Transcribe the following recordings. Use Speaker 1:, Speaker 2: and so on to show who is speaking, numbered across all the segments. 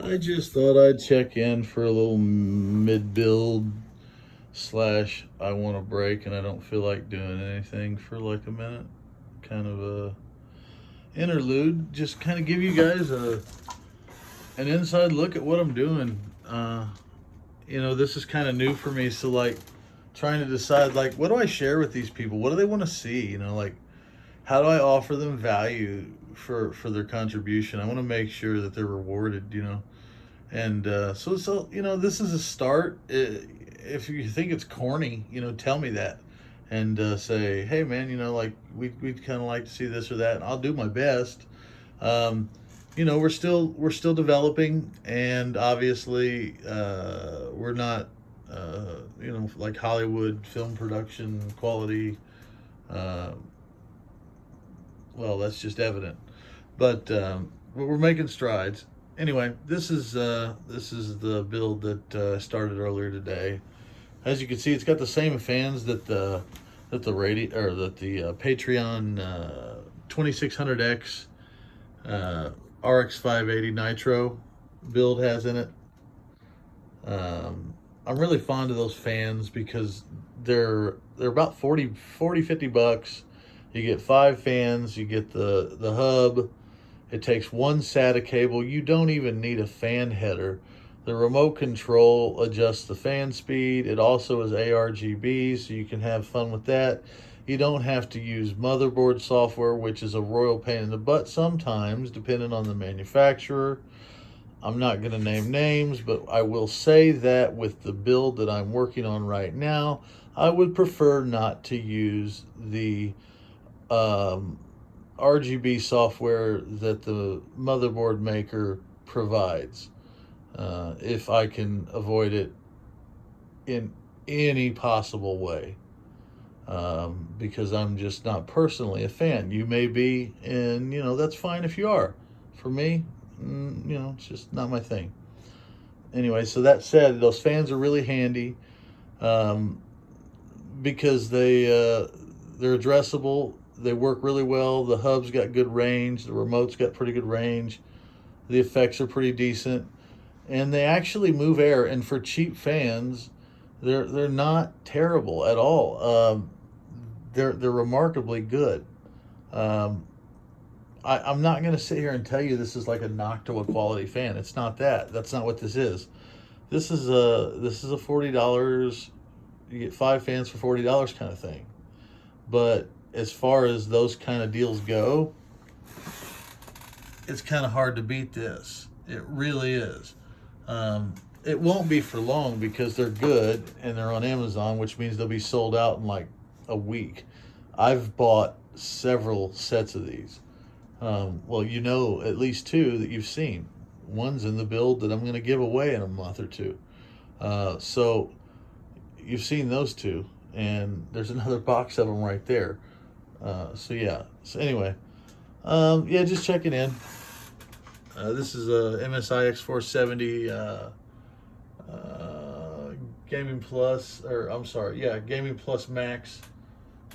Speaker 1: I just thought I'd check in for a little mid build slash I want a break and I don't feel like doing anything for like a minute. Kind of a interlude. Just kind of give you guys an inside look at what I'm doing. This is kind of new for me. So like trying to decide like what do I share with these people? What do they want to see? Like how do I offer them value for their contribution? I want to make sure that they're rewarded. And this is a start. If you think it's corny, tell me that, and say, hey man, like we'd kind of like to see this or that, and I'll do my best. Um, we're still developing, and obviously, we're not, like Hollywood film production quality. Uh, well, that's just evident, but we're making strides. Anyway, this is the build that started earlier today. As you can see, it's got the same fans that the Patreon 2600X RX 580 Nitro build has in it. I'm really fond of those fans because they're about 50 bucks. You get 5 fans, you get the hub. It takes one SATA cable. You don't even need a fan header. The remote control adjusts the fan speed. It also is ARGB, so you can have fun with that. You don't have to use motherboard software, which is a royal pain in the butt sometimes, depending on the manufacturer. I'm not going to name names, but I will say that with the build that I'm working on right now, I would prefer not to use the RGB software that the motherboard maker provides, if I can avoid it in any possible way, because I'm just not personally a fan. You may be, and that's fine if you are. For me, it's just not my thing. Anyway, so that said, those fans are really handy, um, because they're addressable. They work really well. The hub's got good range. The remote's got pretty good range. The effects are pretty decent, and they actually move air. And for cheap fans, they're not terrible at all. They're remarkably good. Um, I'm not going to sit here and tell you this is like a Noctua quality fan. It's not that. That's not what this is. This is a $40. You get 5 fans for $40 kind of thing. But as far as those kind of deals go, it's kind of hard to beat this. It really is. It won't be for long because they're good and they're on Amazon, which means they'll be sold out in like a week. I've bought several sets of these. Well, at least 2 that you've seen. One's in the build that I'm going to give away in a month or two. So you've seen those 2, and there's another box of them right there. So yeah. So anyway, yeah, just checking in. This is a MSI X470 Gaming Plus, or I'm sorry, yeah, Gaming Plus Max,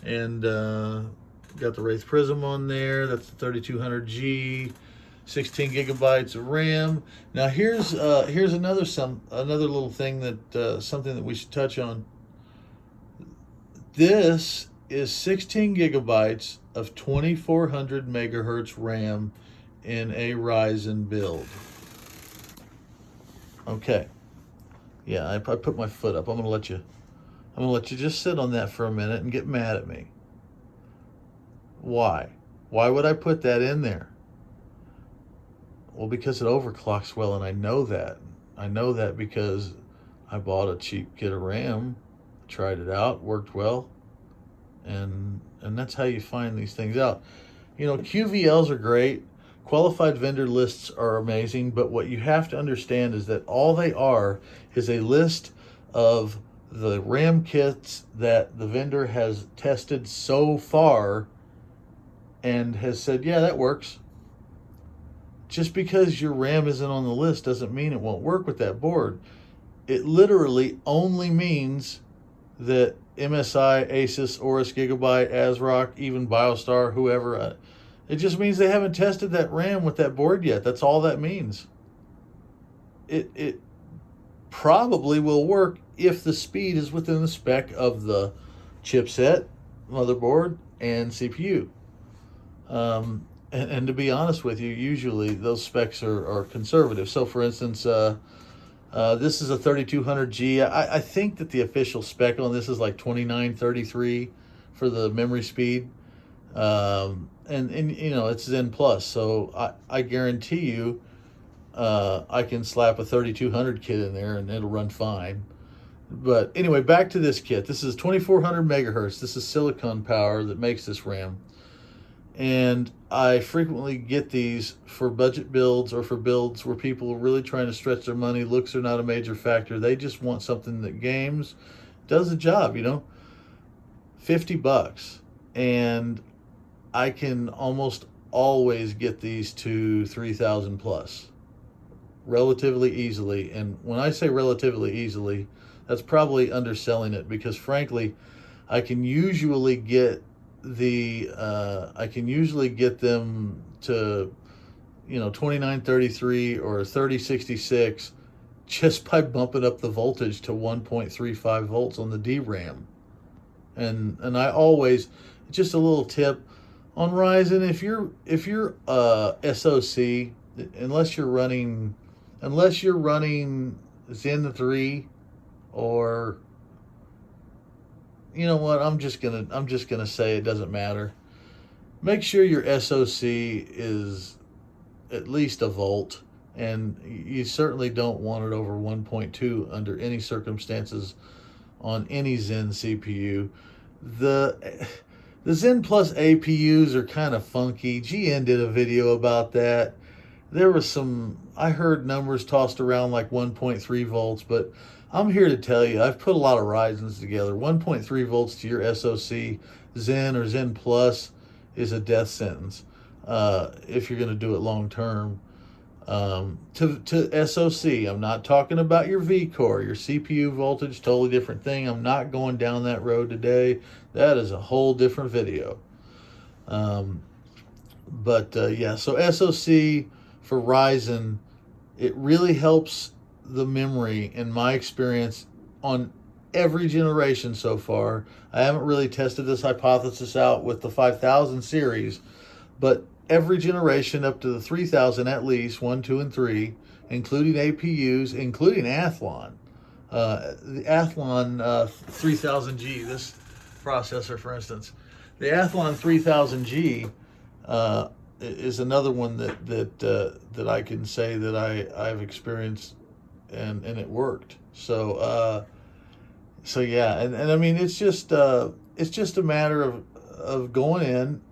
Speaker 1: and got the Wraith Prism on there. That's the 3200G, 16 gigabytes of RAM. Now here's another little thing that something that we should touch on. This is 16 gigabytes of 2400 megahertz RAM in a Ryzen build. Okay. Yeah, I put my foot up. I'm gonna let you just sit on that for a minute and get mad at me. Why? Why would I put that in there? Well, because it overclocks well, and I know that. I know that because I bought a cheap kit of RAM, tried it out, worked well, and that's how you find these things out. QVLs are great. Qualified vendor lists are amazing, but what you have to understand is that all they are is a list of the RAM kits that the vendor has tested so far and has said, yeah, that works. Just because your RAM isn't on the list doesn't mean it won't work with that board. It literally only means that MSI, Asus, Aorus, Gigabyte, ASRock, even BioStar, whoever, it just means they haven't tested that RAM with that board yet. That's all that means. it probably will work if the speed is within the spec of the chipset, motherboard, and CPU. And to be honest with you, usually those specs are conservative. So, for instance, this is a 3200G. I think that the official spec on this is like 2933 for the memory speed. And you know, it's Zen Plus, so I guarantee you I can slap a 3200 kit in there and it'll run fine. But anyway, back to this kit. This is 2400 megahertz. This is silicon power that makes this RAM. And I frequently get these for budget builds or for builds where people are really trying to stretch their money. Looks are not a major factor. They just want something that games, does the job, you know. $50. And I can almost always get these to 3,000 plus relatively easily. And when I say relatively easily, that's probably underselling it, because frankly, I can usually get them to, you know, 2933 or 3066 just by bumping up the voltage to 1.35 volts on the DRAM. And I always, just a little tip on Ryzen, if you're SoC, unless you're running Zen 3, or you know what, I'm just gonna say it doesn't matter. Make sure your SoC is at least a volt, and you certainly don't want it over 1.2 under any circumstances on any Zen CPU. The Zen Plus APUs are kind of funky. GN did a video about that. There was I heard numbers tossed around like 1.3 volts, but I'm here to tell you, I've put a lot of Ryzens together. 1.3 volts to your SoC, Zen or Zen Plus, is a death sentence if you're going to do it long term. To SoC, I'm not talking about your V-core, your CPU voltage, totally different thing. I'm not going down that road today. That is a whole different video. Yeah, so SoC for Ryzen, it really helps the memory, in my experience, on every generation so far. I haven't really tested this hypothesis out with the 5000 series, but every generation up to the 3000 at least, 1, 2, and 3, including APUs, including Athlon. The Athlon 3000G, this processor, for instance, the Athlon 3000G is another one that I can say that I've experienced and it worked. So yeah, and I mean, it's just a matter of going in,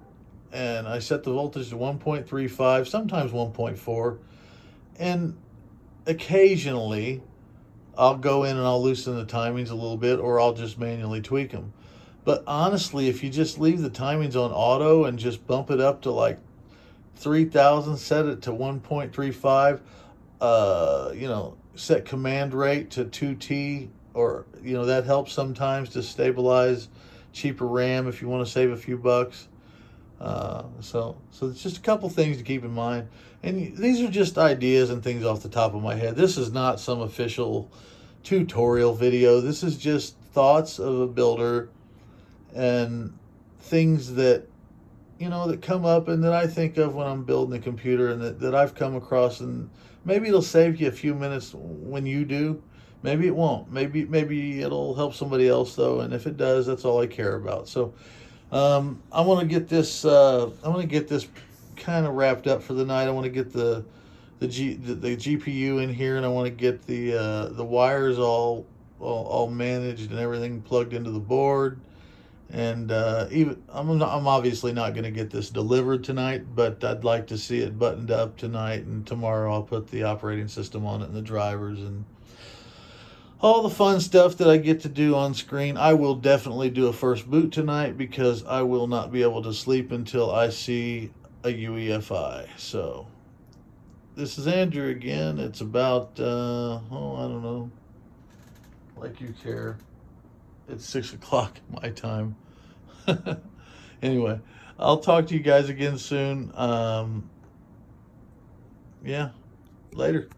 Speaker 1: and I set the voltage to 1.35, sometimes 1.4, and occasionally I'll go in and I'll loosen the timings a little bit, or I'll just manually tweak them. But honestly, if you just leave the timings on auto and just bump it up to like 3000, set it to 1.35, you know, set command rate to 2T, or, you know, that helps sometimes to stabilize cheaper RAM if you want to save a few bucks. So it's just a couple things to keep in mind. And these are just ideas and things off the top of my head. This is not some official tutorial video. This is just thoughts of a builder and things that, you know, that come up and that I think of when I'm building a computer, and that I've come across. And maybe it'll save you a few minutes when you do. Maybe it won't. Maybe it'll help somebody else though. And if it does, that's all I care about. So I want to get this. I want to get this kind of wrapped up for the night. I want to get the GPU in here, and I want to get the wires all managed and everything plugged into the board. And even I'm obviously not going to get this delivered tonight, but I'd like to see it buttoned up tonight, and tomorrow I'll put the operating system on it and the drivers and all the fun stuff that I get to do on screen. I will definitely do a first boot tonight, because I will not be able to sleep until I see a UEFI. So this is Andrew again. It's about I don't know, like you care. It's 6 o'clock my time. Anyway, I'll talk to you guys again soon. Yeah, later.